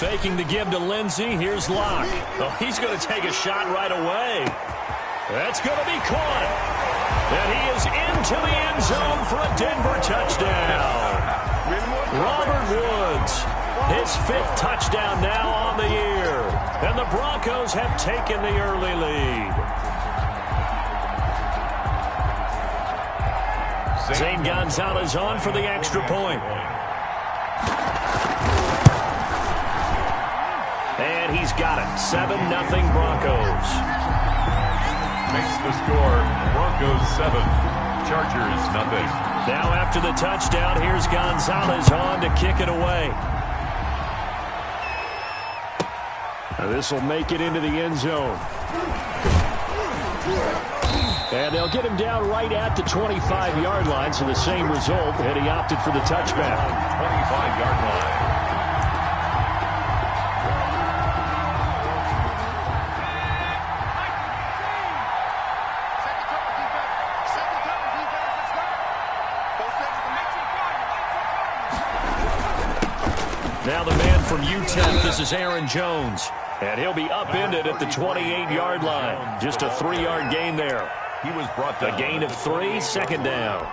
Faking the give to Lindsey. Here's Locke. Oh, he's going to take a shot right away. That's going to be caught. And he is into the end zone for a Denver touchdown. Robert Woods, his 5th touchdown now on the year. And the Broncos have taken the early lead. Zane Gonzalez on for the extra point. And he's got it. 7-0 Broncos. Makes the score Broncos 7, Chargers 0. Now after the touchdown, here's Gonzalez on to kick it away. This will make it into the end zone. And they'll get him down right at the 25-yard line, so the same result, and he opted for the touchback. 25-yard line. Now the man from UTEP, this is Aaron Jones. And he'll be upended at the 28-yard line. Just a 3-yard gain there. He was brought down. A gain of 3, second down.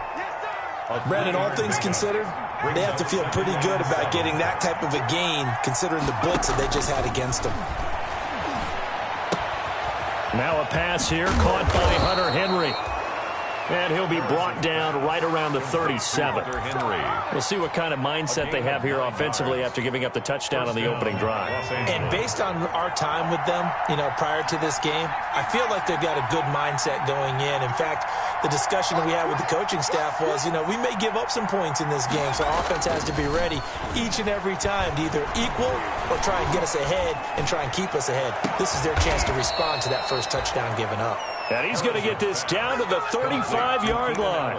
Brandon, all things considered, they have to feel pretty good about getting that type of a gain, considering the blitz that they just had against them. Now a pass here, caught by Hunter Henry. And he'll be brought down right around the 37. We'll see what kind of mindset they have here offensively after giving up the touchdown on the opening drive. And based on our time with them, prior to this game, I feel like they've got a good mindset going in. In fact, the discussion that we had with the coaching staff was, we may give up some points in this game, so our offense has to be ready each and every time to either equal or try and get us ahead and try and keep us ahead. This is their chance to respond to that first touchdown given up. And he's going to get this down to the 35-yard line.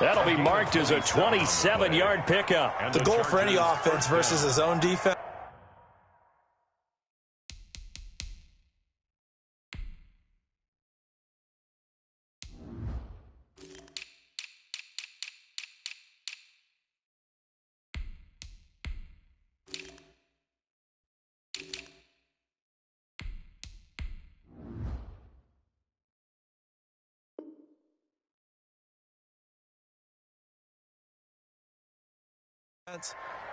That'll be marked as a 27-yard pickup. The goal for any offense versus his own defense.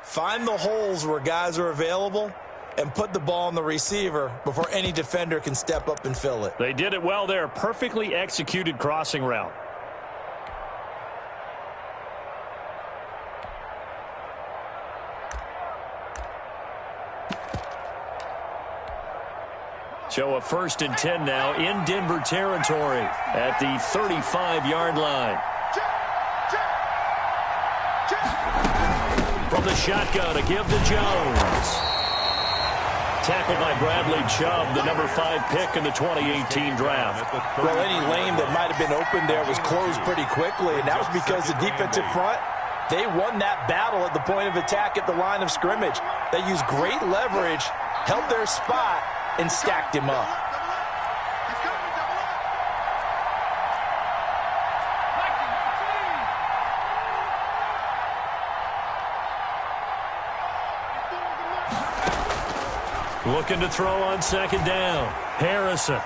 Find the holes where guys are available and put the ball on the receiver before any defender can step up and fill it. They did it well there. Perfectly executed crossing route. So a 1st and 10 now in Denver territory at the 35-yard line. From the shotgun, a give to Jones. Tackled by Bradley Chubb, the number 5 pick in the 2018 draft. Well, any lane that might have been open there was closed pretty quickly, and that was because the defensive front, they won that battle at the point of attack at the line of scrimmage. They used great leverage, held their spot, and stacked him up. Looking to throw on 2nd down. Harrison.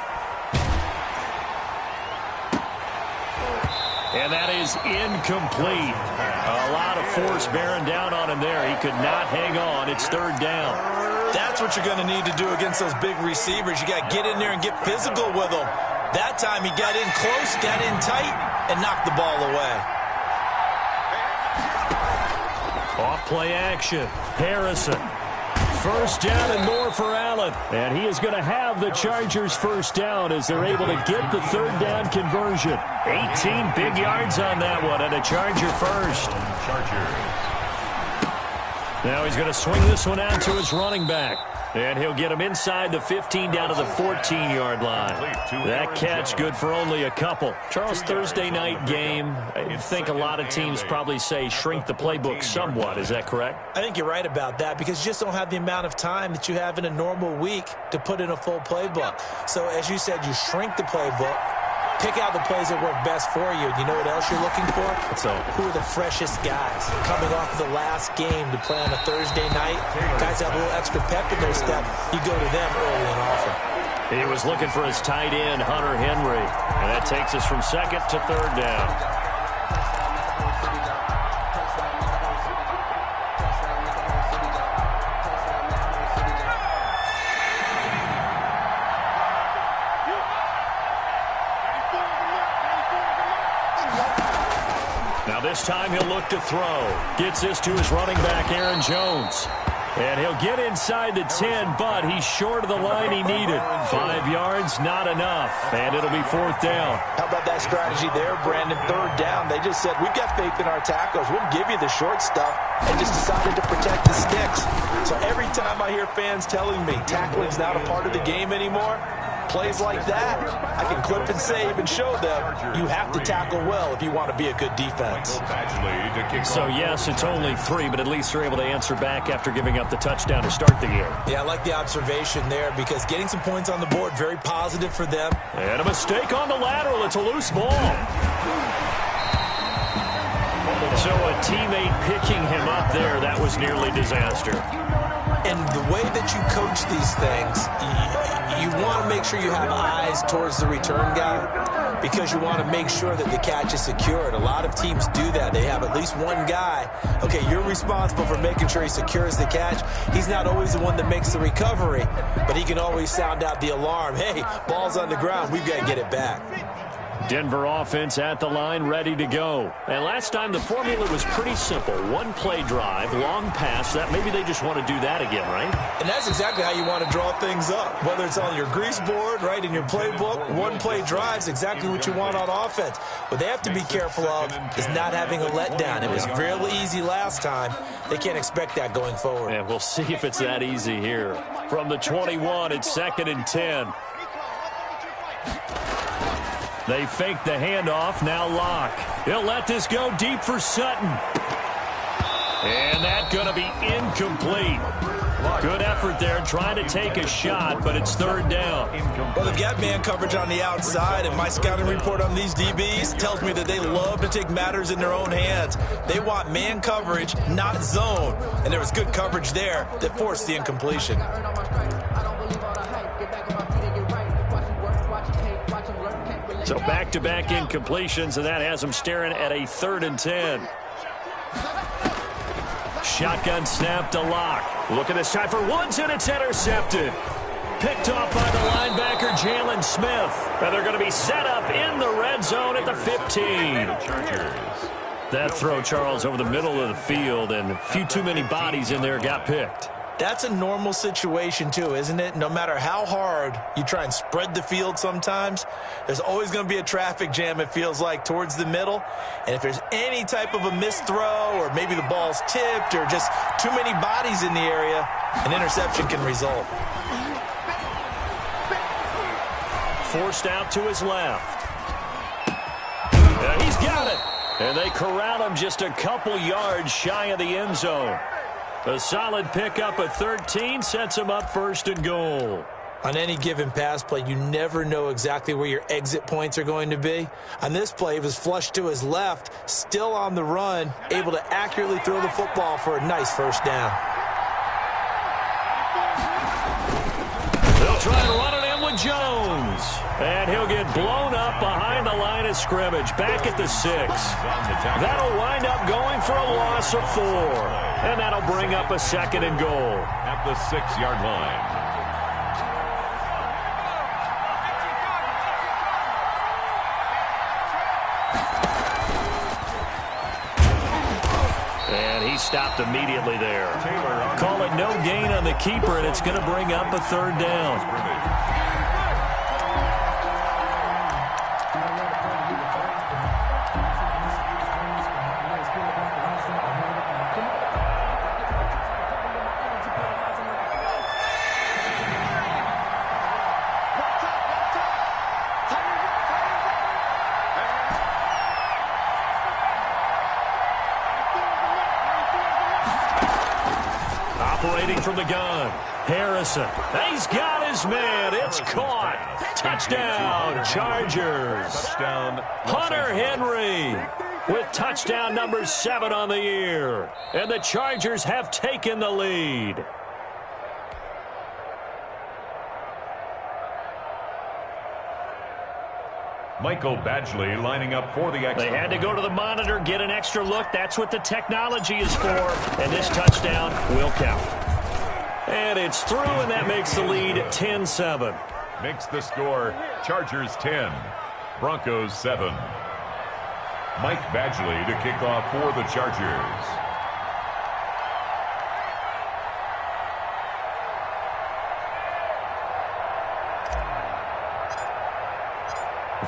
And that is incomplete. A lot of force bearing down on him there. He could not hang on. It's 3rd down. That's what you're going to need to do against those big receivers. You got to get in there and get physical with them. That time he got in close, got in tight, and knocked the ball away. Off play action. Harrison. 1st down and more for Allen. And he is going to have the Chargers 1st down as they're able to get the 3rd down conversion. 18 big yards on that one and a Charger 1st. Now he's going to swing this one out to his running back. And he'll get him inside the 15 down to the 14-yard line. That catch good for only a couple. Charles, Thursday night game, I think a lot of teams probably say shrink the playbook somewhat. Is that correct? I think you're right about that because you just don't have the amount of time that you have in a normal week to put in a full playbook. So as you said, you shrink the playbook. Pick out the plays that work best for you. You know what else you're looking for? So, who are the freshest guys? Coming off the last game to play on a Thursday night, guys have a little extra pep in their step. You go to them early and often. he was looking for his tight end, Hunter Henry. And that takes us from second to third down. Now this time he'll look to throw. Gets this to his running back, Aaron Jones. And he'll get inside the 10, but he's short of the line he needed. 5 yards, not enough. And it'll be fourth down. How about that strategy there, Brandon? Third down. They just said, we've got faith in our tackles. We'll give you the short stuff. And just decided to protect the sticks. So every time I hear fans telling me tackling's not a part of the game anymore, plays like that, I can clip and save and show them you have to tackle well if you want to be a good defense. So, yes, it's only 3, but at least they're able to answer back after giving up the touchdown to start the game. Yeah, I like the observation there because getting some points on the board, very positive for them. And a mistake on the lateral. It's a loose ball. So a teammate picking him up there, that was nearly disaster. And the way that you coach these things, you want to make sure you have eyes towards the return guy because you want to make sure that the catch is secured. A lot of teams do that. They have at least one guy. Okay, you're responsible for making sure he secures the catch. He's not always the one that makes the recovery, but he can always sound out the alarm. Hey, ball's on the ground. We've got to get it back. Denver offense at the line, ready to go. And last time the formula was pretty simple. One play drive, long pass. That maybe they just want to do that again, right? And that's exactly how you want to draw things up. Whether it's on your grease board, right, in your playbook, one play drive's exactly what you want on offense. What they have to be careful of is not having a letdown. It was real easy last time. They can't expect that going forward. And we'll see if it's that easy here. From the 21, it's 2nd and 10. They fake the handoff, now Locke. He'll let this go deep for Sutton. And that's going to be incomplete. Good effort there trying to take a shot, but it's third down. Well, they've got man coverage on the outside, and my scouting report on these DBs tells me that they love to take matters in their own hands. They want man coverage, not zone. And there was good coverage there that forced the incompletion. So back-to-back incompletions, and that has them staring at a 3rd and 10. Shotgun snap to Locke. Look at this time for Woods, and it's intercepted. Picked off by the linebacker, Jalen Smith. And they're going to be set up in the red zone at the 15. That throw, Charles, over the middle of the field, and a few too many bodies in there got picked. That's a normal situation, too, isn't it? No matter how hard you try and spread the field sometimes, there's always going to be a traffic jam, it feels like, towards the middle. And if there's any type of a missed throw or maybe the ball's tipped or just too many bodies in the area, an interception can result. Forced out to his left. He's got it. And they corral him just a couple yards shy of the end zone. A solid pickup of 13 sets him up 1st and goal. On any given pass play, you never know exactly where your exit points are going to be. On this play, he was flushed to his left, still on the run, able to accurately throw the football for a nice 1st down. They'll try and run it in with Jones. And he'll get blown up behind the line of scrimmage, back at the 6. That'll wind up going for a loss of 4. And that'll bring up a 2nd and goal. At the 6-yard line. And he stopped immediately there. Call it no gain on the keeper, and it's going to bring up a 3rd down. Operating from the gun, Harrison. He's got his man. It's caught. Touchdown, Chargers. Touchdown. Hunter Henry with touchdown number 7 on the year. And the Chargers have taken the lead. Michael Badgley lining up for the extra. They had to go to the monitor, get an extra look. That's what the technology is for. And this touchdown will count. And it's through, and that makes the lead 10-7. Makes the score Chargers 10, Broncos 7. Mike Badgley to kick off for the Chargers.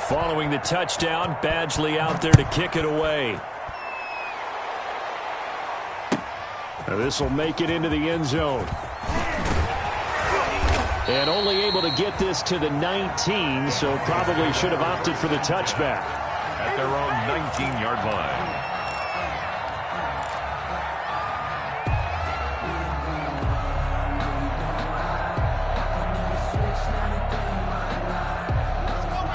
Following the touchdown, Badgley out there to kick it away. Now this will make it into the end zone. And only able to get this to the 19, so probably should have opted for the touchback. At their own 19-yard line.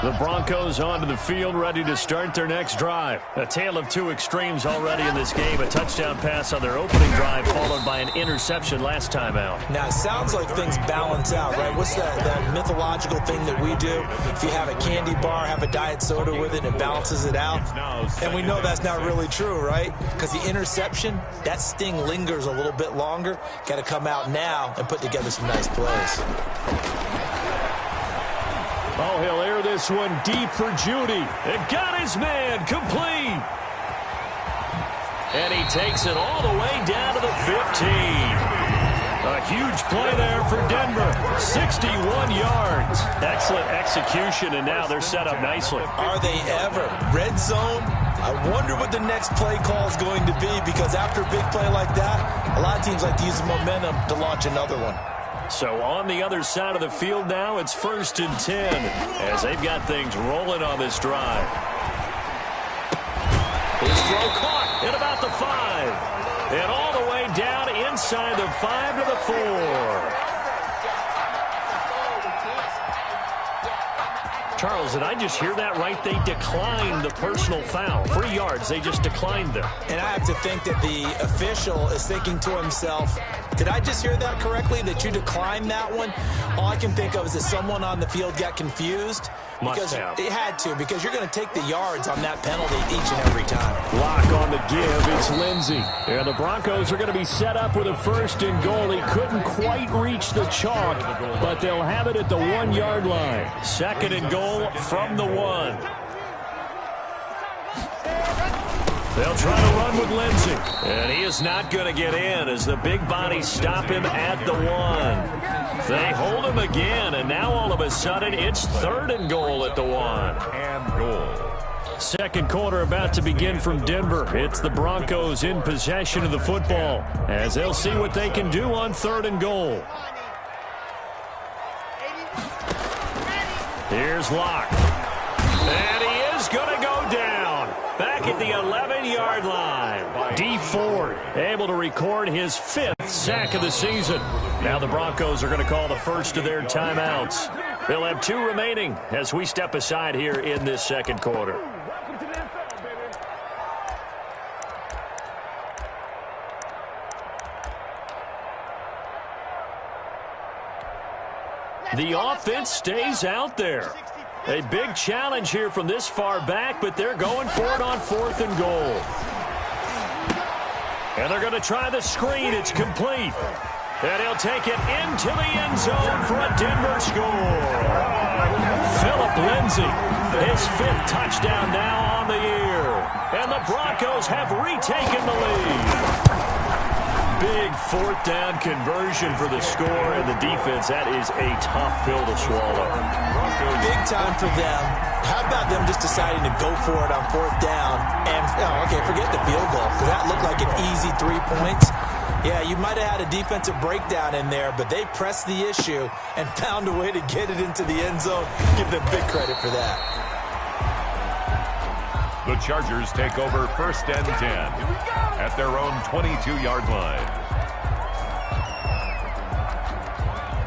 The Broncos onto the field, ready to start their next drive. A tale of two extremes already in this game. A touchdown pass on their opening drive, followed by an interception last time out. Now, it sounds like things balance out, right? What's that mythological thing that we do? If you have a candy bar, have a diet soda with it, it balances it out. And we know that's not really true, right? Because the interception, that sting lingers a little bit longer. Got to come out now and put together some nice plays. Oh, he'll air this one deep for Judy. It got his man complete. And he takes it all the way down to the 15. A huge play there for Denver. 61 yards. Excellent execution, and now they're set up nicely. Are they ever? Red zone? I wonder what the next play call is going to be, because after a big play like that, a lot of teams like to use the momentum to launch another one. So on the other side of the field now, it's 1st and 10 as they've got things rolling on this drive. His throw caught at about the 5. And all the way down inside the 5 to the 4. Charles, did I just hear that right? They declined the personal foul. 3 yards, they just declined them. And I have to think that the official is thinking to himself, did I just hear that correctly, that you declined that one? All I can think of is that someone on the field got confused. Must have. It had to, because you're going to take the yards on that penalty each and every time. Lock on the give. It's Lindsey. And the Broncos are going to be set up with a 1st and goal. He couldn't quite reach the chalk, but they'll have it at the 1-yard line. 2nd and goal from the 1. They'll try to run with Lindsey. And he is not going to get in as the big bodies stop him at the 1. They hold him again, and now all of a sudden it's 3rd and goal at the 1. And goal. Second quarter about to begin from Denver. It's the Broncos in possession of the football as they'll see what they can do on 3rd and goal. Here's Locke. And he is going to go down. Back at the 11-yard line. D Ford able to record his 5th sack of the season. Now the Broncos are going to call the first of their timeouts. They'll have 2 remaining as we step aside here in this second quarter. The offense stays out there. A big challenge here from this far back, but they're going for it on 4th and goal. And they're going to try the screen. It's complete. And he'll take it into the end zone for a Denver score. Phillip Lindsay, his 5th touchdown now on the year. And the Broncos have retaken the lead. Big 4th down conversion for the score, and the defense, that is a tough pill to swallow. Big time for them. How about them just deciding to go for it on 4th down? And, forget the field goal, because that looked like an easy 3 points. Yeah, you might have had a defensive breakdown in there, but they pressed the issue and found a way to get it into the end zone. Give them big credit for that. The Chargers take over 1st and 10 at their own 22-yard line.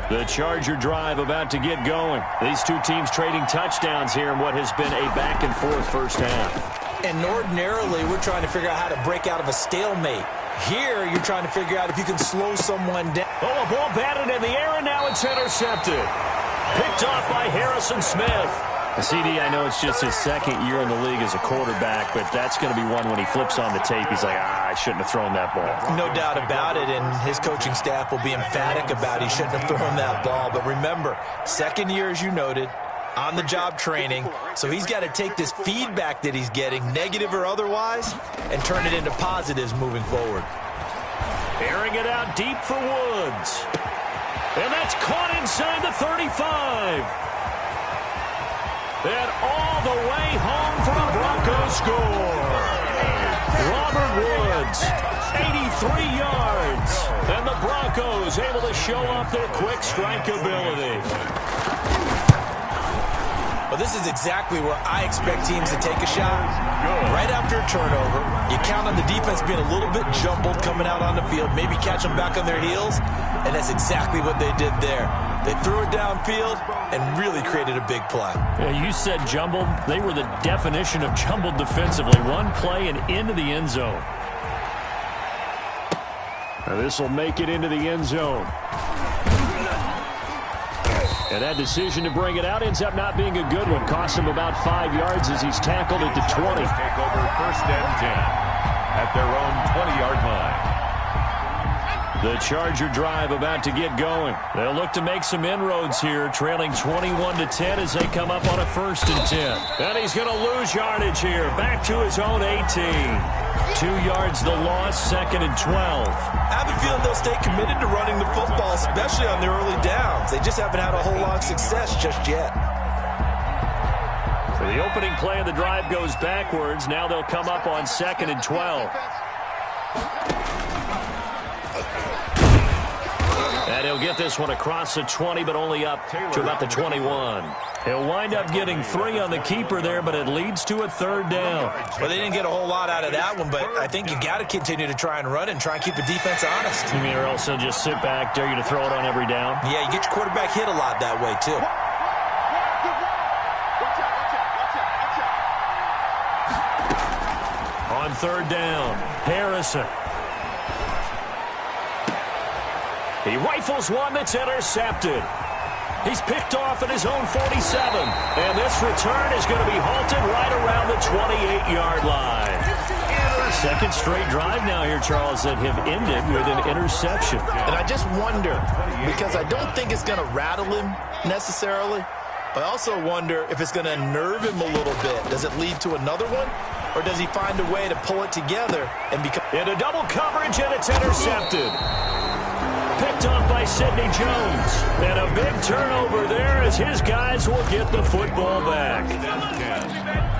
The Charger drive about to get going. These two teams trading touchdowns here in what has been a back-and-forth first half. And ordinarily, we're trying to figure out how to break out of a stalemate. Here, you're trying to figure out if you can slow someone down. Oh, a ball batted in the air, and now it's intercepted. Picked off by Harrison Smith. CD, I know it's just his second year in the league as a quarterback, but that's going to be one when he flips on the tape. He's like, I shouldn't have thrown that ball. No doubt about it, and his coaching staff will be emphatic about he shouldn't have thrown that ball. But remember, second year, as you noted, on-the-job training, so he's got to take this feedback that he's getting, negative or otherwise, and turn it into positives moving forward. Airing it out deep for Woods. And that's caught inside the 35. And all the way home for a Broncos score. Robert Woods, 83 yards. And the Broncos able to show off their quick strike ability. Well, this is exactly where I expect teams to take a shot. Right after a turnover, you count on the defense being a little bit jumbled coming out on the field, maybe catch them back on their heels, and that's exactly what they did there. They threw it downfield and really created a big play. Yeah, you said jumbled. They were the definition of jumbled defensively. One play and into the end zone. This will make it into the end zone. And that decision to bring it out ends up not being a good one. Cost him about 5 yards as he's tackled at the 20. Take over first and 10 at their own 20-yard line. The Charger drive about to get going. They'll look to make some inroads here, trailing 21-10 as they come up on a 1st and 10. And he's going to lose yardage here, back to his own 18. 2 yards the loss, 2nd and 12. I have a feeling they'll stay committed to running the football, especially on their early downs. They just haven't had a whole lot of success just yet. So the opening play of the drive goes backwards. Now they'll come up on 2nd and 12. And he'll get this one across the 20, but only up to about the 21. He'll wind up getting 3 on the keeper there, but it leads to a 3rd down. Well, they didn't get a whole lot out of that one, but I think you got to continue to try and run and try and keep the defense honest. You mean, or else they'll just sit back, dare you to throw it on every down? Yeah, you get your quarterback hit a lot that way, too. On 3rd down, Harrison. He rifles one that's intercepted. He's picked off at his own 47. And this return is going to be halted right around the 28-yard line. Second straight drive now here, Charles, that have ended with an interception. And I just wonder, because I don't think it's going to rattle him necessarily, I also wonder if it's going to unnerve him a little bit. Does it lead to another one? Or does he find a way to pull it together and become... Into double coverage, and it's intercepted. Picked off by Sidney Jones. And a big turnover there as his guys will get the football back.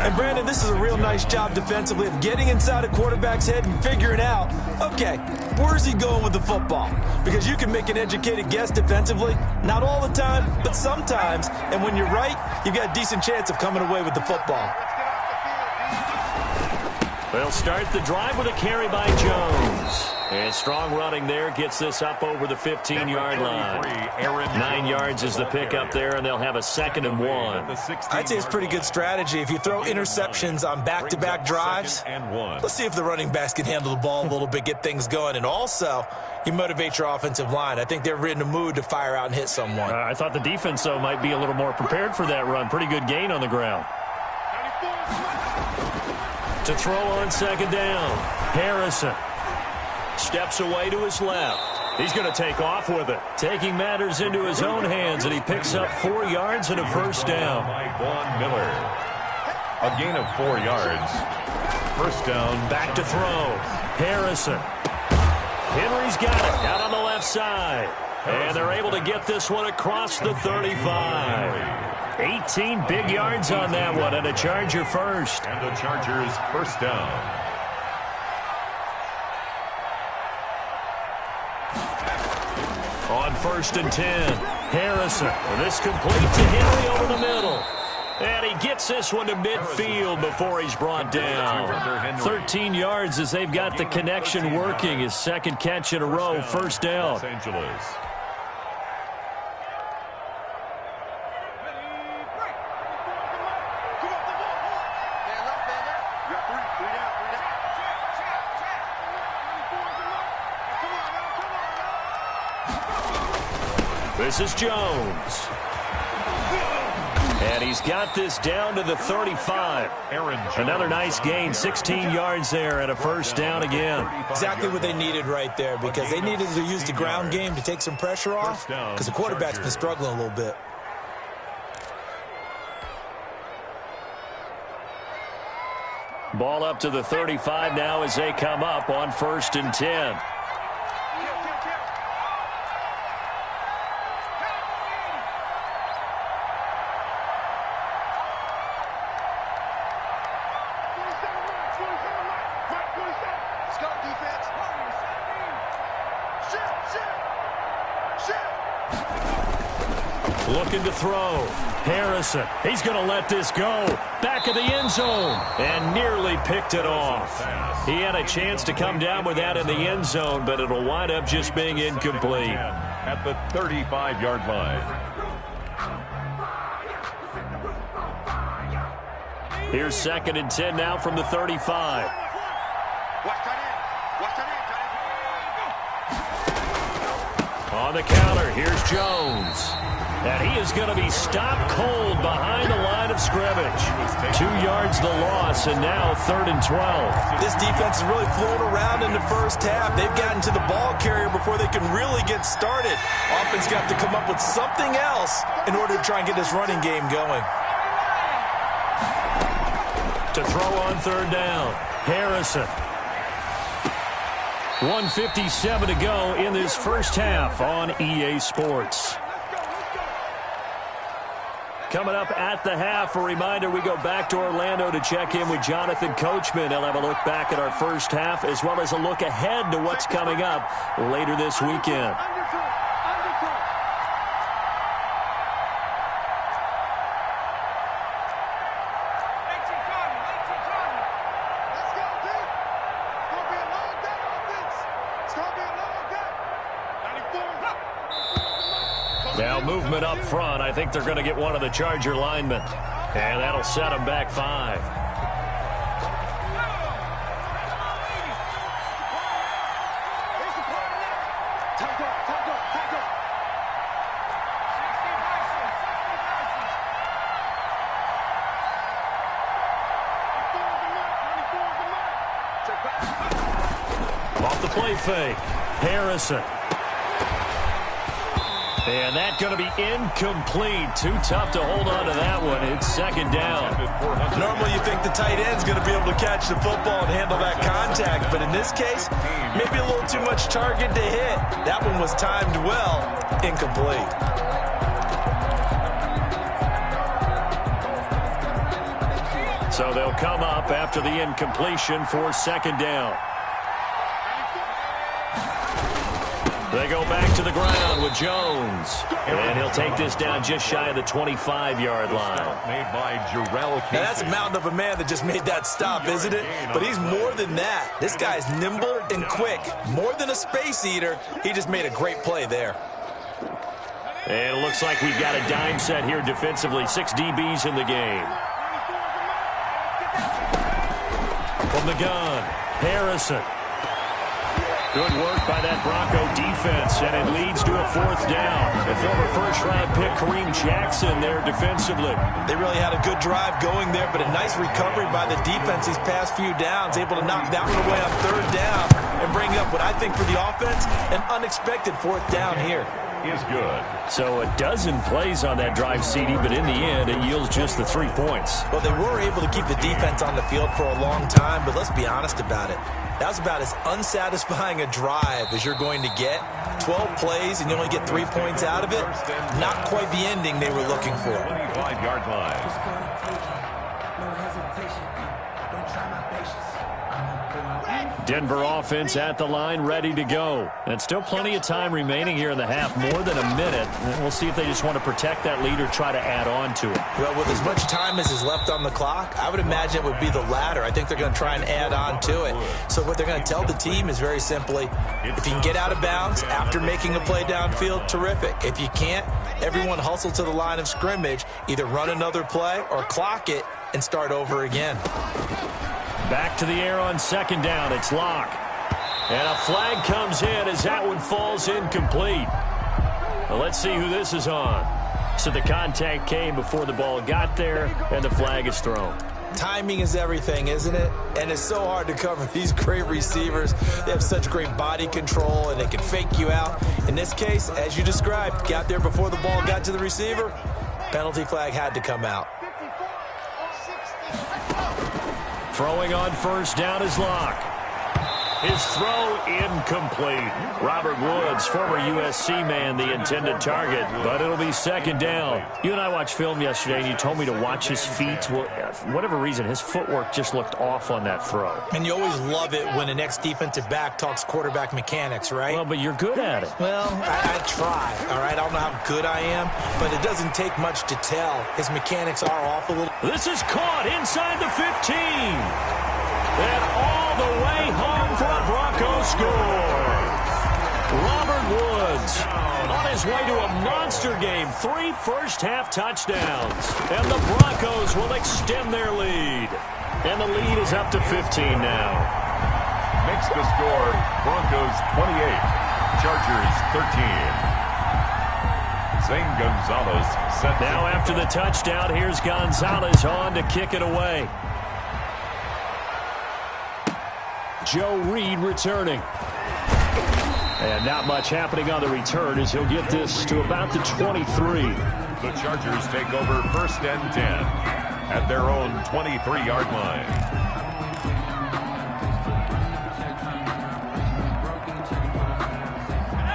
And, Brandon, this is a real nice job defensively of getting inside a quarterback's head and figuring out, okay, where's he going with the football? Because you can make an educated guess defensively, not all the time, but sometimes. And when you're right, you've got a decent chance of coming away with the football. They'll start the drive with a carry by Jones. And strong running there gets this up over the 15-yard line. 9 yards is the pickup there, and they'll have a 2nd and 1. I'd say it's pretty good strategy. If you throw interceptions on back-to-back drives, let's see if the running backs can handle the ball a little bit, get things going. And also, you motivate your offensive line. I think they're in the mood to fire out and hit someone. I thought the defense, though, might be a little more prepared for that run. Pretty good gain on the ground. To throw on 2nd down, Harrison steps away to his left. He's going to take off with it, taking matters into his own hands, and he picks up 4 yards and a 1st down. Von Miller. A gain of 4 yards. 1st down. Back to throw. Harrison. Henry's got it out on the left side. And they're able to get this one across the 35. 18 big yards on that one, and a Charger first. And the Chargers 1st down. On 1st and 10, Harrison. This complete to Henry over the middle. And he gets this one to midfield before he's brought down. 13 yards as they've got the connection working. His 2nd catch in a row, 1st down. Los Angeles. This is Jones. And he's got this down to the 35. Another nice gain, 16 yards there and a first down again. Exactly what they needed right there, because they needed to use the ground game to take some pressure off, because the quarterback's been struggling a little bit. Ball up to the 35 now as they come up on 1st and 10. Looking to throw. Harrison, he's going to let this go. Back of the end zone. And nearly picked it off. He had a chance to come down with that in the end zone, but it'll wind up just being incomplete. At the 35-yard line. Here's 2nd and 10 now from the 35. On the counter, here's Jones. And he is going to be stopped cold behind the line of scrimmage. 2 yards the loss, and now 3rd and 12. This defense is really flown around in the first half. They've gotten to the ball carrier before they can really get started. Offense got to come up with something else in order to try and get this running game going. To throw on 3rd down, Harrison. 1:57 to go in this first half on EA Sports. Coming up at the half, a reminder, we go back to Orlando to check in with Jonathan Coachman. He'll have a look back at our first half as well as a look ahead to what's coming up later this weekend. Now movement up front. I think they're going to get one of the Charger linemen. And that'll set them back 5. Off the play fake. Harrison. And that's going to be incomplete. Too tough to hold on to that one. It's 2nd down. Normally you think the tight end's going to be able to catch the football and handle that contact. But in this case, maybe a little too much target to hit. That one was timed well. Incomplete. So they'll come up after the incompletion for 2nd down. They go back to the ground with Jones. And he'll take this down just shy of the 25-yard line. Made by Jarrell Casey. Now that's a mountain of a man that just made that stop, isn't it? But he's more than that. This guy's nimble and quick. More than a space eater. He just made a great play there. And it looks like we've got a dime set here defensively. 6 DBs in the game. From the gun, Harrison. Good work by that Bronco defense, and it leads to a 4th down. The former first-round pick, Kareem Jackson, there defensively. They really had a good drive going there, but a nice recovery by the defense these past few downs, able to knock that one away on 3rd down and bring up what I think for the offense, an unexpected 4th down here. Is good. So a dozen plays on that drive, CD, but in the end, it yields just the 3 points. Well, they were able to keep the defense on the field for a long time, but let's be honest about it. That was about as unsatisfying a drive as you're going to get. 12 plays and you only get 3 points out of it. Not quite the ending they were looking for. 25-yard line. Denver offense at the line, ready to go. And still plenty of time remaining here in the half, more than a minute. And we'll see if they just want to protect that lead or try to add on to it. Well, with as much time as is left on the clock, I would imagine it would be the latter. I think they're going to try and add on to it. So what they're going to tell the team is very simply, if you can get out of bounds after making a play downfield, terrific. If you can't, everyone hustle to the line of scrimmage, either run another play or clock it and start over again. Back to the air on 2nd down. It's Locke. And a flag comes in as that one falls incomplete. Well, let's see who this is on. So the contact came before the ball got there, and the flag is thrown. Timing is everything, isn't it? And it's so hard to cover these great receivers. They have such great body control, and they can fake you out. In this case, as you described, got there before the ball got to the receiver. Penalty flag had to come out. Throwing on first down is Locke. His throw incomplete. Robert Woods, former USC man, the intended target, but it'll be second down. You and I watched film yesterday, and you told me to watch his feet. Well, for whatever reason, his footwork just looked off on that throw. And you always love it when the next defensive back talks quarterback mechanics, right? Well, but you're good at it. Well, I try, all right? I don't know how good I am, but it doesn't take much to tell. His mechanics are off a little. This is caught inside the 15. And all the way home for a Broncos score. Robert Woods on his way to a monster game. 3 first-half touchdowns. And the Broncos will extend their lead. And the lead is up to 15 now. Makes the score Broncos 28, Chargers 13. Zane Gonzalez set. Now after the touchdown, here's Gonzalez on to kick it away. Joe Reed returning. And not much happening on the return as he'll get this to about the 23. The Chargers take over first and 10 at their own 23-yard line.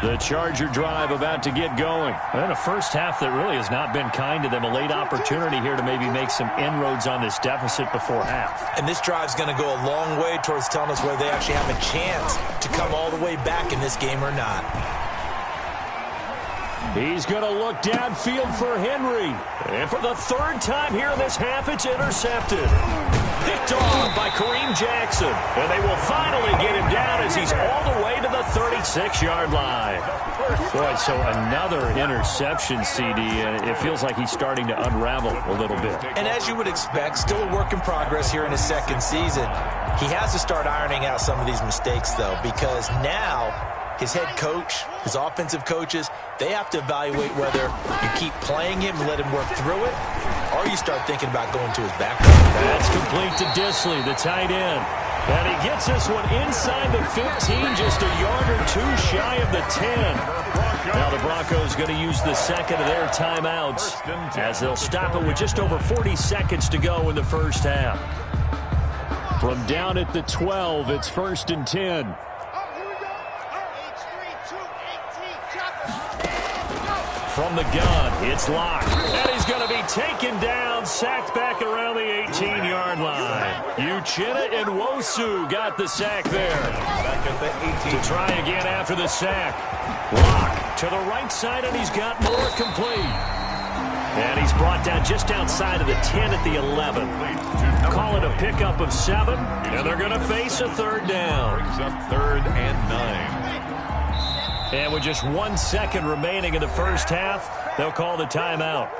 The Charger drive about to get going. And a first half that really has not been kind to them. A late opportunity here to maybe make some inroads on this deficit before half. And this drive's going to go a long way towards telling us whether they actually have a chance to come all the way back in this game or not. He's going to look downfield for Henry. And for the third time here in this half, it's intercepted. Picked off by Kareem Jackson. And they will finally get him down as he's all the way to the 36-yard line. Boy, so another interception, CD, and it feels like he's starting to unravel a little bit. And as you would expect, still a work in progress here in his second season. He has to start ironing out some of these mistakes, though, because now his head coach, his offensive coaches, they have to evaluate whether you keep playing him and let him work through it, or you start thinking about going to his backup. That's complete to Disley, the tight end. And he gets this one inside the 15, just a yard or two shy of the 10. Now the Broncos going to use the second of their timeouts as they'll stop it with just over 40 seconds to go in the first half. From down at the 12, it's first and 10. From the gun, it's Locke. And he's going to be taken down, sacked back around the 18-yard line. Uchenna and Nwosu got the sack there. Back at the 18. To try again after the sack. Locke to the right side, and he's got more complete. And he's brought down just outside of the 10 at the 11. Call it a pickup of 7, and they're going to face a third down. Brings up third and 9. And with just 1 second remaining in the first half, they'll call the timeout.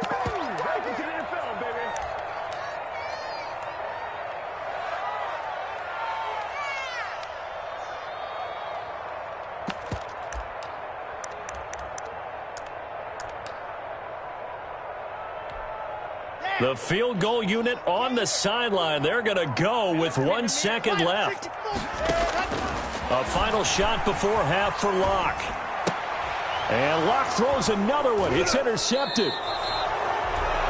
The field goal unit on the sideline. They're going to go with 1 second left. A final shot before half for Locke. And Locke throws another one. It's intercepted.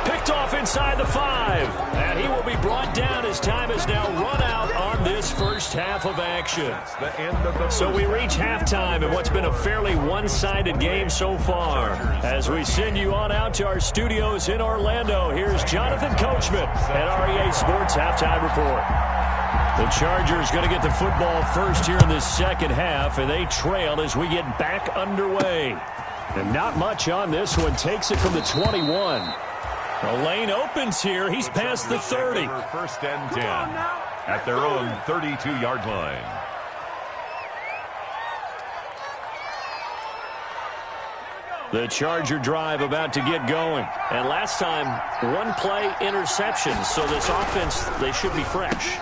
Picked off inside the 5. And he will be brought down as time has now run out on this first half of action. So we reach halftime in what's been a fairly one-sided game so far. As we send you on out to our studios in Orlando, here's Jonathan Coachman at REA Sports Halftime Report. The Chargers going to get the football first here in this second half, and they trail as we get back underway. And not much on this one. Takes it from the 21. The lane opens here. He's past the 30. First and 10 at their own 32-yard line. The Charger drive about to get going. And last time, one play interception. So this offense, they should be fresh.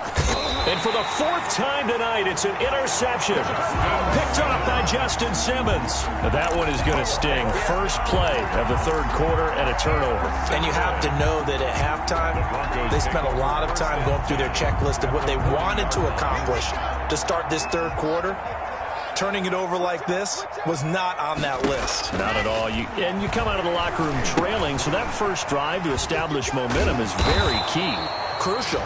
And for the fourth time tonight, it's an interception. Picked off by Justin Simmons. That one is going to sting. First play of the third quarter and a turnover. And you have to know that at halftime, they spent a lot of time going through their checklist of what they wanted to accomplish to start this third quarter. Turning it over like this was not on that list. Not at all. And you come out of the locker room trailing, so that first drive to establish momentum is very key. Crucial.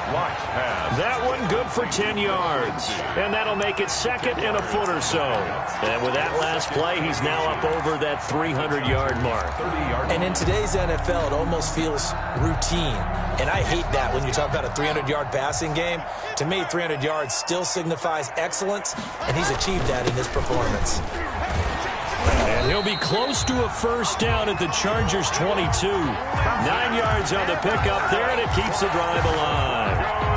Blocked pass. That one good for 10 yards. And that'll make it second and a foot or so. And with that last play, he's now up over that 300-yard mark. 30-yard. And in today's NFL, it almost feels routine. And I hate that when you talk about a 300-yard passing game. To me, 300 yards still signifies excellence, and he's achieved that in his performance. And he'll be close to a first down at the Chargers' 22. 9 yards on the pickup there, and it keeps the drive alive.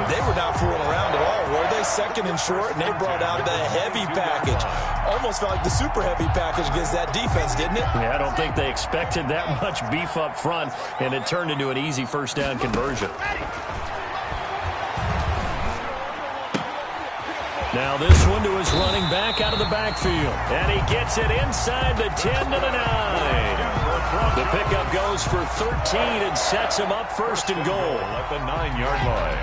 They were not fooling around at all, were they? Second and short, and they brought out the heavy package. Almost felt like the super heavy package against that defense, didn't it? Yeah, I don't think they expected that much beef up front, and it turned into an easy first down conversion. Now this one to his running back out of the backfield. And he gets it inside the 10 to the 9. The pickup goes for 13 and sets him up first and goal. At the 9-yard line.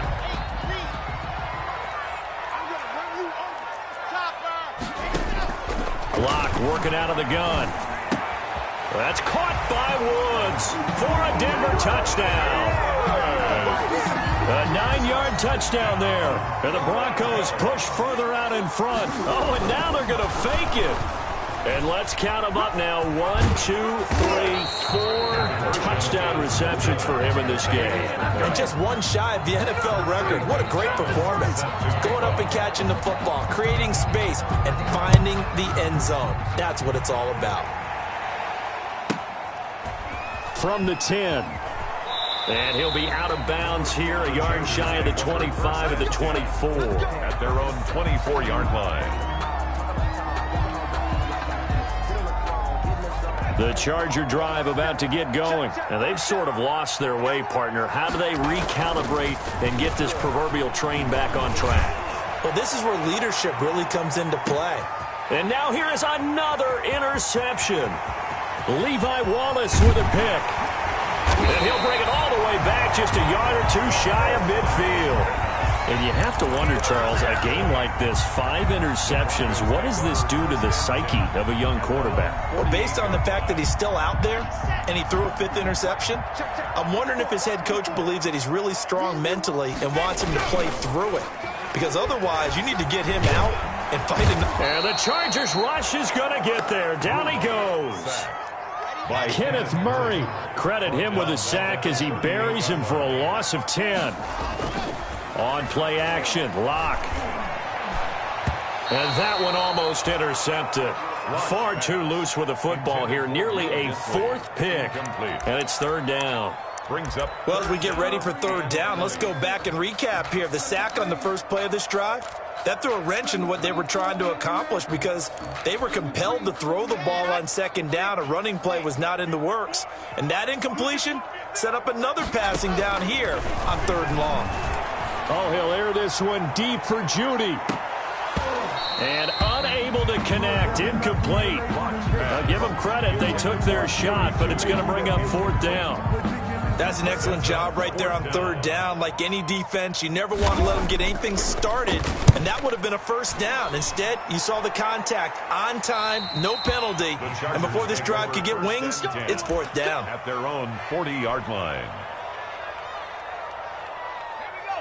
Block working out of the gun. That's caught by Woods for a Denver touchdown. A 9-yard touchdown there. And the Broncos push further out in front. Oh, and now they're going to fake it. And let's count them up now. 1, 2, 3, 4 touchdown receptions for him in this game. And just one shy of the NFL record. What a great performance. Going up and catching the football, creating space, and finding the end zone. That's what it's all about. From the 10. And he'll be out of bounds here, a yard shy of the 25 at the 24. At their own 24-yard line. The Charger drive about to get going. Now, they've sort of lost their way, partner. How do they recalibrate and get this proverbial train back on track? Well, this is where leadership really comes into play. And now here is another interception. Levi Wallace with a pick. And he'll bring it all the way back just a yard or two shy of midfield. And you have to wonder, Charles, a game like this, 5 interceptions, what does this do to the psyche of a young quarterback? Well, based on the fact that he's still out there and he threw a 5th interception, I'm wondering if his head coach believes that he's really strong mentally and wants him to play through it. Because otherwise, you need to get him out and fight him. And the Chargers rush is going to get there. Down he goes. Kenneth Murray, credit him with a sack as he buries him for a loss of 10. On play action, Locke. And that one almost intercepted. Far too loose with the football here. Nearly a 4th pick. And it's 3rd down. Brings up. Well, as we get ready for 3rd down, let's go back and recap here. The sack on the first play of this drive, that threw a wrench in what they were trying to accomplish because they were compelled to throw the ball on 2nd down. A running play was not in the works. And that incompletion set up another passing down here on 3rd and long. Oh, he'll air this one deep for Judy. And unable to connect. Incomplete. I'll give them credit. They took their shot, but it's going to bring up 4th down. That's an excellent job right there on 3rd down. Like any defense, you never want to let them get anything started, and that would have been a first down. Instead, you saw the contact on time, no penalty, and before this drive could get wings, it's 4th down. At their own 40-yard line.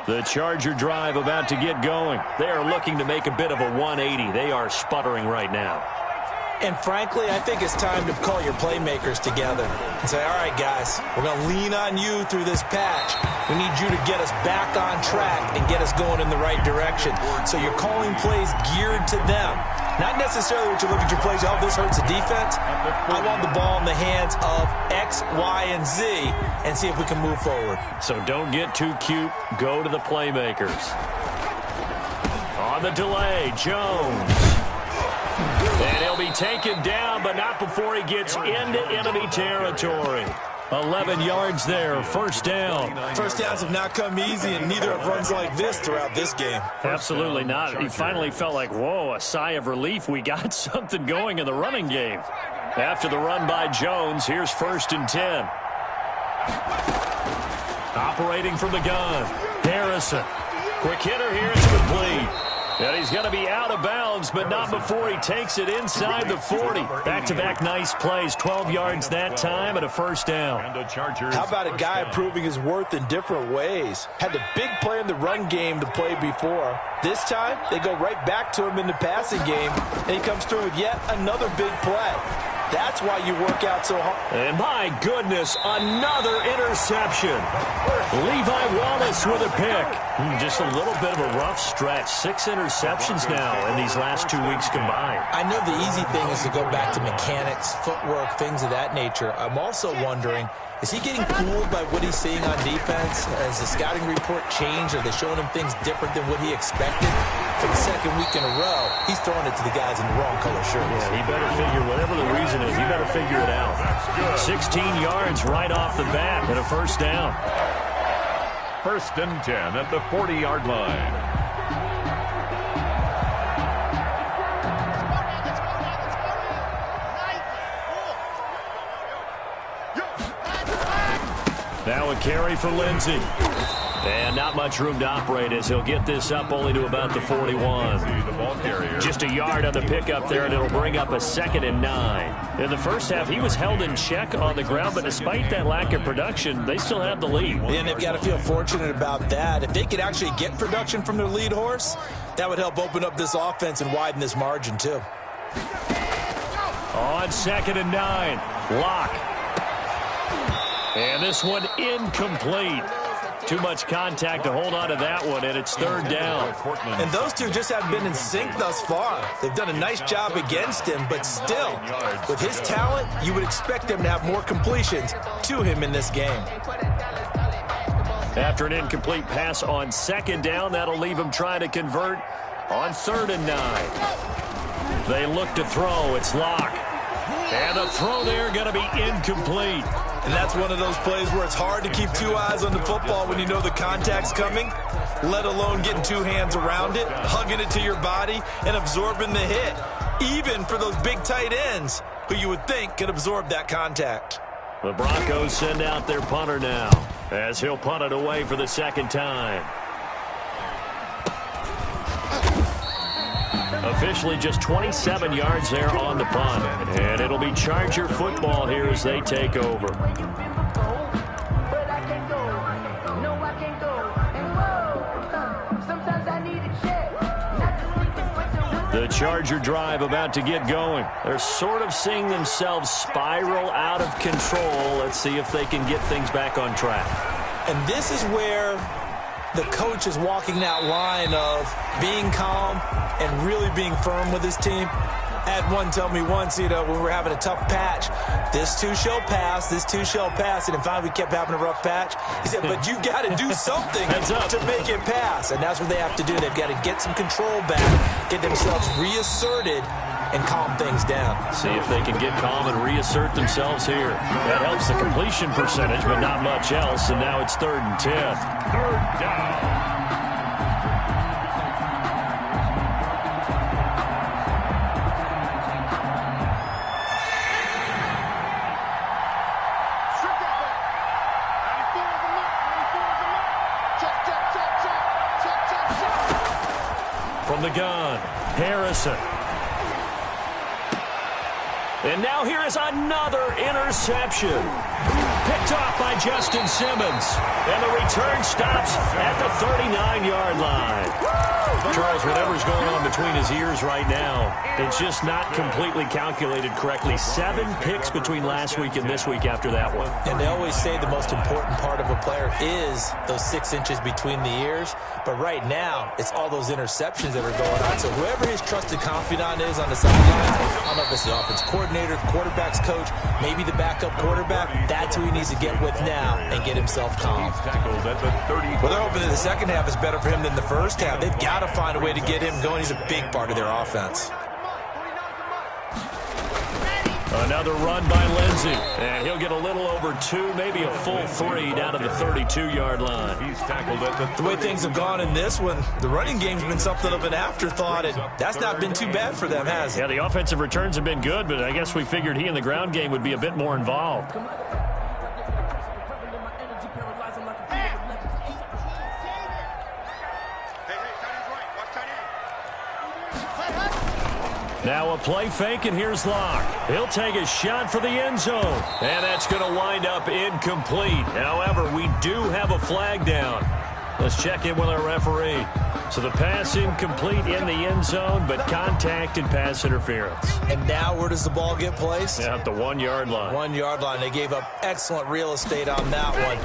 The Charger drive about to get going. They are looking to make a bit of a 180. They are sputtering right now. And frankly, I think it's time to call your playmakers together and say, all right, guys, we're going to lean on you through this patch. We need you to get us back on track and get us going in the right direction. So you're calling plays geared to them. Not necessarily what you look at your plays, oh, this hurts the defense. I want the ball in the hands of X, Y, and Z and see if we can move forward. So don't get too cute. Go to the playmakers. On the delay, Jones. And he'll be taken down, but not before he gets into enemy territory. 11 yards there, first down. First downs have not come easy, and neither have runs like this throughout this game. Absolutely not. He finally felt like, whoa, a sigh of relief. We got something going in the running game. After the run by Jones, here's 1st and 10. Operating from the gun, Harrison. Quick hitter here, it's complete. And he's going to be out of bounds, but not before he takes it inside the 40. Back-to-back nice plays, 12 yards that time and a first down. How about a guy proving his worth in different ways? Had a big play in the run game to play before. This time, they go right back to him in the passing game, and he comes through with yet another big play. That's why you work out so hard. And my goodness, another interception. Levi Wallace with a pick. Just a little bit of a rough stretch. 6 interceptions now in these last 2 weeks combined. I know the easy thing is to go back to mechanics, footwork, things of that nature. I'm also wondering, is he getting fooled by what he's seeing on defense? Has the scouting report changed? Are they showing him things different than what he expected? For the second week in a row, he's throwing it to the guys in the wrong color shirts. Yeah, he better figure, whatever the reason is, he better figure it out. 16 yards right off the bat and a first down. 1st and 10 at the 40-yard line. Now a carry for Lindsey. And not much room to operate as he'll get this up only to about the 41. Just a yard on the pickup there, and it'll bring up a 2nd and 9. In the first half, he was held in check on the ground, but despite that lack of production, they still have the lead. And they've got to feel fortunate about that. If they could actually get production from their lead horse, that would help open up this offense and widen this margin, too. On 2nd and 9, Locke. And this one incomplete. Too much contact to hold on to that one, and it's 3rd down. And those two just haven't been in sync thus far. They've done a nice job against him, but still, with his talent, you would expect them to have more completions to him in this game. After an incomplete pass on 2nd down, that'll leave him trying to convert on 3rd and 9. They look to throw. It's Locke. And the throw there going to be incomplete. And that's one of those plays where it's hard to keep 2 eyes on the football when you know the contact's coming, let alone getting 2 hands around it, hugging it to your body, and absorbing the hit, even for those big tight ends who you would think could absorb that contact. The Broncos send out their punter now as he'll punt it away for the 2nd time. Officially just 27 yards there on the punt. And it'll be Charger football here as they take over. The Charger drive about to get going. They're sort of seeing themselves spiral out of control. Let's see if they can get things back on track. And this is where the coach is walking that line of being calm and really being firm with his team. I had one tell me once, when we were having a tough patch, this too shall pass, this too shall pass. And in fact, we kept having a rough patch. He said, but you got to do something to make it pass. And that's what they have to do. They've got to get some control back, get themselves reasserted, and calm things down. See if they can get calm and reassert themselves here. That helps the completion percentage, but not much else. And now it's 3rd and 10. 3rd down. From the gun, Harrison. And now here is another interception. Picked off by Justin Simmons. And the return stops at the 39-yard line. Charles, whatever's going on between his ears right now, it's just not completely calculated correctly. 7 picks between last week and this week after that one. And they always say the most important part of a player is those 6 inches between the ears. But right now, it's all those interceptions that are going on. So whoever his trusted confidant is on the sideline, I don't know if it's the offense coordinator, the quarterback's coach, maybe the backup quarterback, that's who he needs to get with now and get himself calm. Well, they're hoping that the second half is better for him than the first half. They've got to find a way to get him going. He's a big part of their offense. Another run by Lindsey. And he'll get a little over 2, maybe a full 3 down to the 32-yard line. He's tackled at The way things have gone in this one, the running game's been something of an afterthought, and that's not been too bad for them, has it? Yeah, the offensive returns have been good, but I guess we figured he in the ground game would be a bit more involved. Now a play fake, and here's Locke. He'll take a shot for the end zone. And that's going to wind up incomplete. However, we do have a flag down. Let's check in with our referee. So the pass incomplete in the end zone, but contact and pass interference. And now where does the ball get placed? Yeah, at the 1-yard line. 1-yard line. They gave up excellent real estate on that one.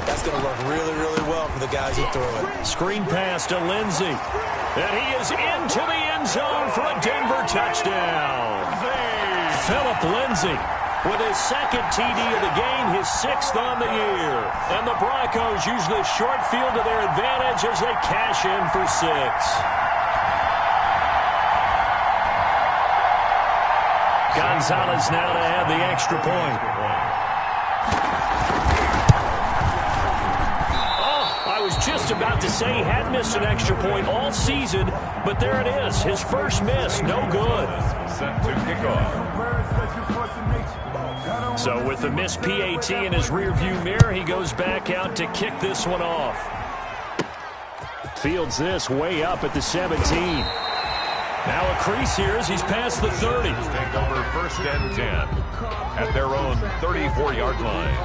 That's going to work really, really well for the guys who threw it. Screen pass to Lindsey. And he is into the end zone for a Denver touchdown. Philip Lindsey with his second TD of the game, his 6th on the year. And the Broncos use the short field to their advantage as they cash in for 6. Gonzalez now to have the extra point. I was just about to say he had missed an extra point all season, but there it is. His first miss, no good. set to kickoff. So with the missed PAT in his rearview mirror, he goes back out to kick this one off. Fields this way up at the 17. Now a crease here as he's past the 30. Take over 1st and 10 at their own 34-yard line.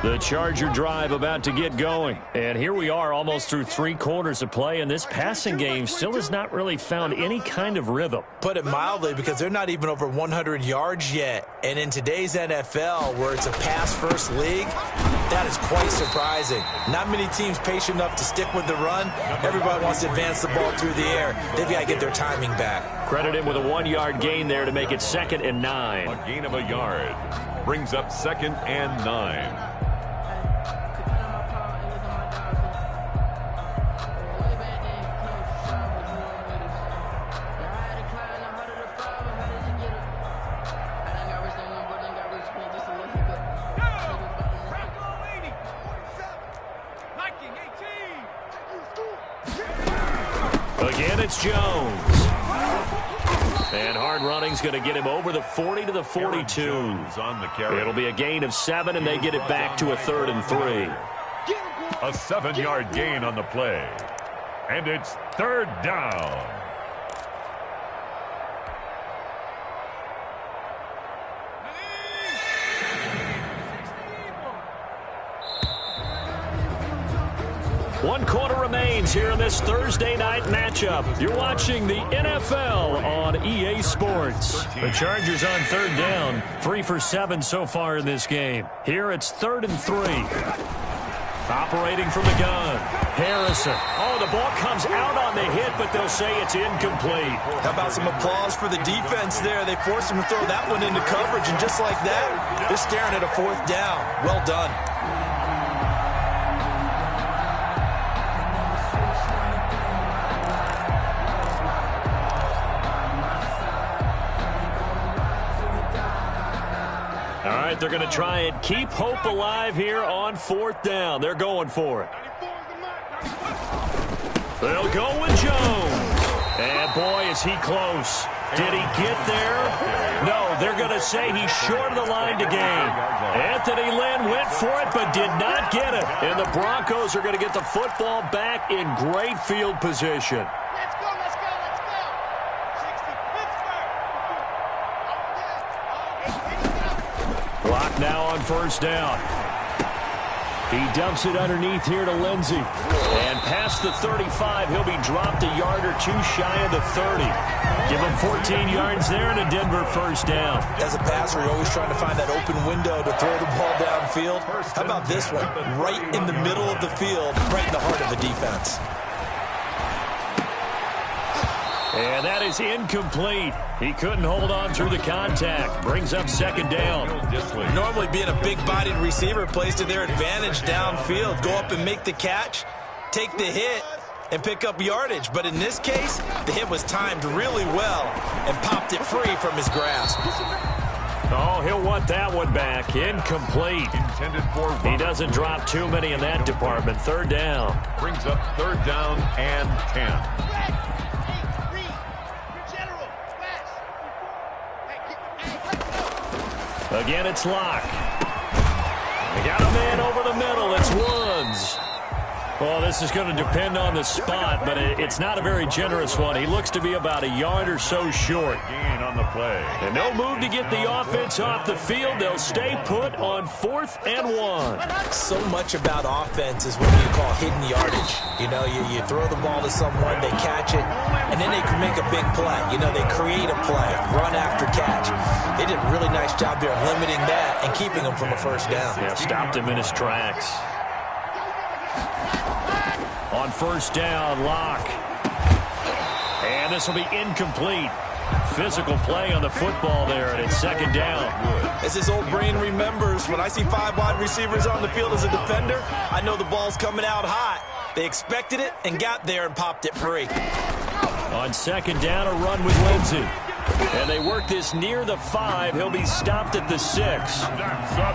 The Charger drive about to get going. And here we are almost through 3 quarters of play, and this passing game still has not really found any kind of rhythm. Put it mildly, because they're not even over 100 yards yet. And in today's NFL, where it's a pass-first league, that is quite surprising. Not many teams patient enough to stick with the run. Everybody wants to advance the ball through the air. They've got to get their timing back. Credit him with a 1-yard gain there to make it 2nd and 9. A gain of a yard brings up 2nd and 9. Again, it's Jones. And hard running's going to get him over the 40 to the 42. On the carry. It'll be a gain of 7, and they get it back to a 3rd and 3. A 7-yard gain on the play. And it's 3rd down. One quarter remains here in this Thursday night matchup. You're watching the NFL on EA Sports. The Chargers on 3rd down, 3 for 7 so far in this game. Here it's 3rd and 3. Operating from the gun, Harrison. Oh, the ball comes out on the hit, but they'll say it's incomplete. How about some applause for the defense there? They forced him to throw that one into coverage, and just like that, they're staring at a 4th down. Well done. All right, they're going to try and keep hope alive here on 4th down. They're going for it. They'll go with Jones. And, boy, is he close. Did he get there? No, they're going to say he's short of the line to gain. Anthony Lynn went for it but did not get it. And the Broncos are going to get the football back in great field position. Clock now on 1st down. He dumps it underneath here to Lindsey. And past the 35, he'll be dropped a yard or 2 shy of the 30. Give him 14 yards there and a Denver 1st down. As a passer, you're always trying to find that open window to throw the ball downfield. How about this one? Right in the middle of the field, right in the heart of the defense. And that is incomplete. He couldn't hold on through the contact. Brings up 2nd down. Normally being a big-bodied receiver plays to their advantage downfield. Go up and make the catch, take the hit, and pick up yardage. But in this case, the hit was timed really well and popped it free from his grasp. Oh, he'll want that one back. Incomplete. Intended for He doesn't drop too many in that department. Third down. Brings up third down and 10. Again, it's Locke. They got a man over the middle. It's Woods. Well, this is going to depend on the spot, but it's not a very generous one. He looks to be about a yard or so short. Gain on the play. And no move to get the offense off the field. They'll stay put on 4th and 1. So much about offense is what you call hidden yardage. You know, you throw the ball to someone, they catch it, and then they can make a big play. You know, they create a play, run after catch. They did a really nice job there of limiting that and keeping him from a first down. Yeah, stopped him in his tracks. On first down, Locke. And this will be incomplete. Physical play on the football there, and it's second down. As his old brain remembers, when I see 5 wide receivers on the field as a defender, I know the ball's coming out hot. They expected it and got there and popped it free. On second down, a run with Lindsey. And they work this near the 5. He'll be stopped at the 6.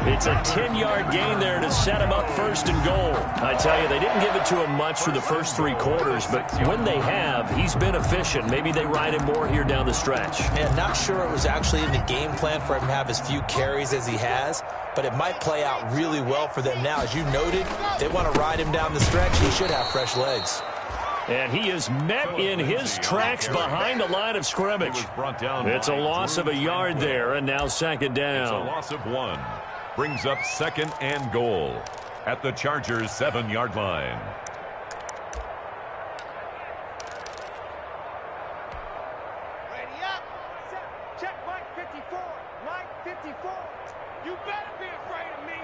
It's a 10-yard gain there to set him up first and goal. I tell you, they didn't give it to him much for the first 3 quarters, but when they have, he's been efficient. Maybe they ride him more here down the stretch. Man, not sure it was actually in the game plan for him to have as few carries as he has, but it might play out really well for them now. As you noted, they want to ride him down the stretch. He should have fresh legs. And he is met in his tracks behind the line of scrimmage. It's a loss of a yard there, and now second down. It's a loss of 1. Brings up second and goal at the Chargers' 7-yard line. Ready up. Check Mike 54. Mike 54. You better be afraid of me.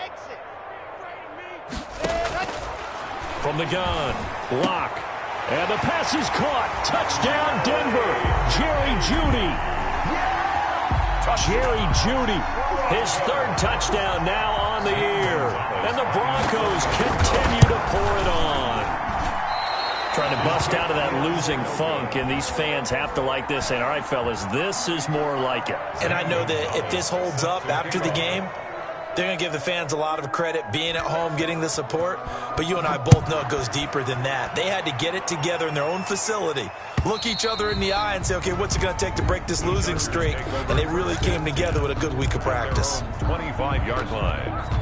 Exit. Be afraid of me. From the gun, Locke. And the pass is caught. Touchdown, Denver. Jerry Jeudy. Jerry Jeudy. His 3rd touchdown now on the year. And the Broncos continue to pour it on. Trying to bust out of that losing funk, and these fans have to like this. And all right, fellas, this is more like it. And I know that if this holds up after the game, they're going to give the fans a lot of credit being at home, getting the support. But you and I both know it goes deeper than that. They had to get it together in their own facility, look each other in the eye and say, okay, what's it going to take to break this losing streak? And they really came together with a good week of practice. 25-yard line.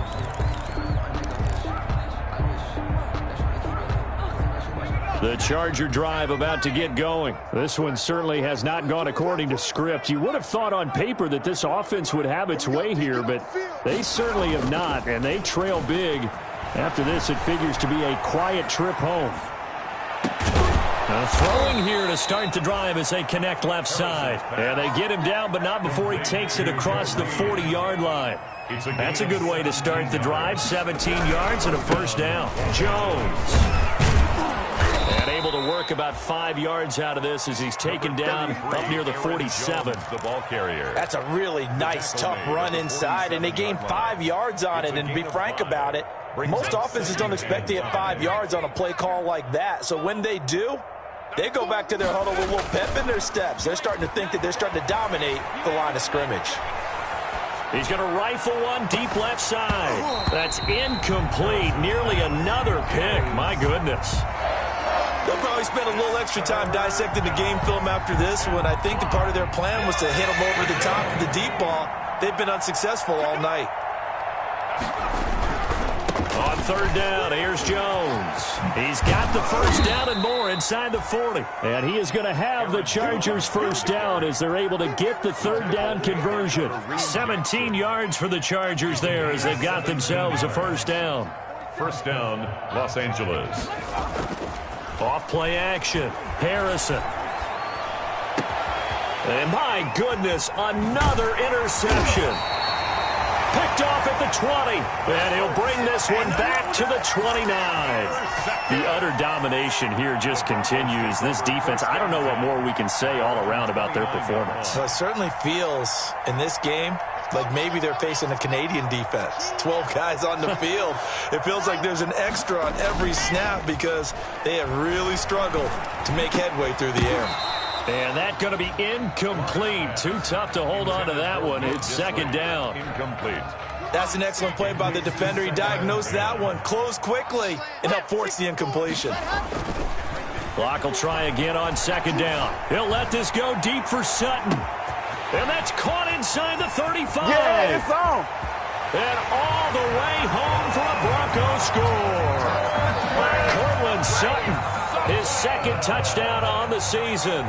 The Charger drive about to get going. This one certainly has not gone according to script. You would have thought on paper that this offense would have its way here, but they certainly have not, and they trail big. After this, it figures to be a quiet trip home. Now throwing here to start the drive as they connect left side. And they get him down, but not before he takes it across the 40-yard line. That's a good way to start the drive. 17 yards and a first down. Jones. And able to work about 5 yards out of this as he's taken down up near the 47. The ball carrier. That's a really nice, tough run inside, and they gained 5 yards on it. And to be frank about it, most offenses don't expect to get 5 yards on a play call like that. So when they do, they go back to their huddle with a little pep in their steps. They're starting to think that they're starting to dominate the line of scrimmage. He's going to rifle one deep left side. That's incomplete. Nearly another pick. My goodness. They'll probably spend a little extra time dissecting the game film after this one. I think the part of their plan was to hit them over the top of the deep ball. They've been unsuccessful all night. On third down, here's Jones. He's got the first down and more inside the 40. And he is going to have the Chargers' first down as they're able to get the third down conversion. 17 yards for the Chargers there as they've got themselves a first down. First down, Los Angeles. Off play action. Harrison. And my goodness, another interception. Picked off at the 20. And he'll bring this one back to the 29. The utter domination here just continues. This defense, I don't know what more we can say all around about their performance. Well, it certainly feels in this game like maybe they're facing a Canadian defense. 12 guys on the field. It feels like there's an extra on every snap because they have really struggled to make headway through the air. And that's going to be incomplete. Too tough to hold on to that one. It's second down. Incomplete. That's an excellent play by the defender. He diagnosed that one, closed quickly, and helped force the incompletion. Clock will try again on second down. He'll let this go deep for Sutton. And that's caught inside the 35. Yeah, it's on. And all the way home for a Broncos score. Cortland Sutton, his second touchdown on the season.